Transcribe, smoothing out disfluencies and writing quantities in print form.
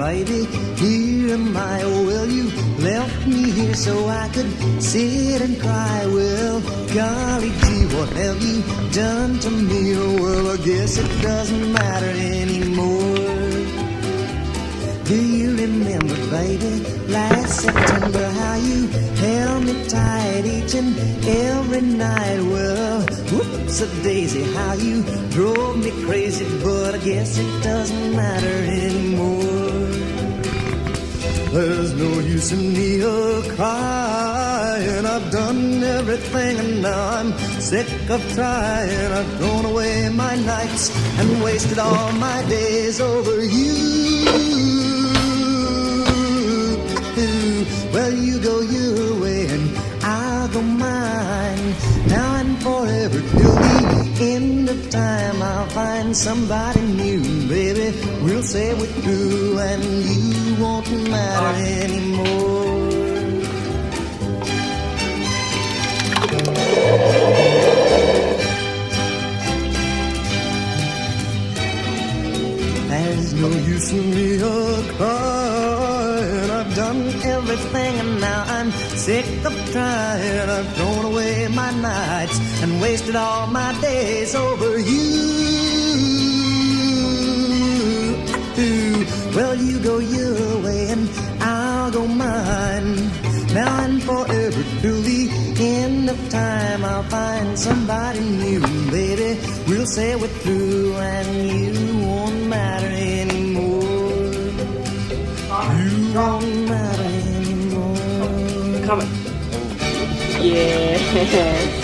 baby, here am I. Oh, well, you left me here so I could sit and cry. Well, golly gee, what have you done to me? Oh, well, I guess it doesn't matter anymore. Do you remember, baby, last September, how you held me tight each and every night? Well, whoops a daisy, how you drove me crazy, but I guess it doesn't matter anymore. There's no use in me crying. I've done everything and now I'm sick of trying. I've thrown away my nights and wasted all my days over you. Well, you go your way and I'll go mine. Now and forever till the end of time, I'll find somebody new, baby. We'll say we're through and you won't matter anymore. There's no use in me crying. I've done everything and now I'm sick of trying. I've thrown away my nights and wasted all my days over you. Well, you go your way and I'll go mine. Now and forever till the end of time, I'll find somebody new, baby. We'll say we're through and you won't matter anymore. You won't matter anymore. Come on. Yeah.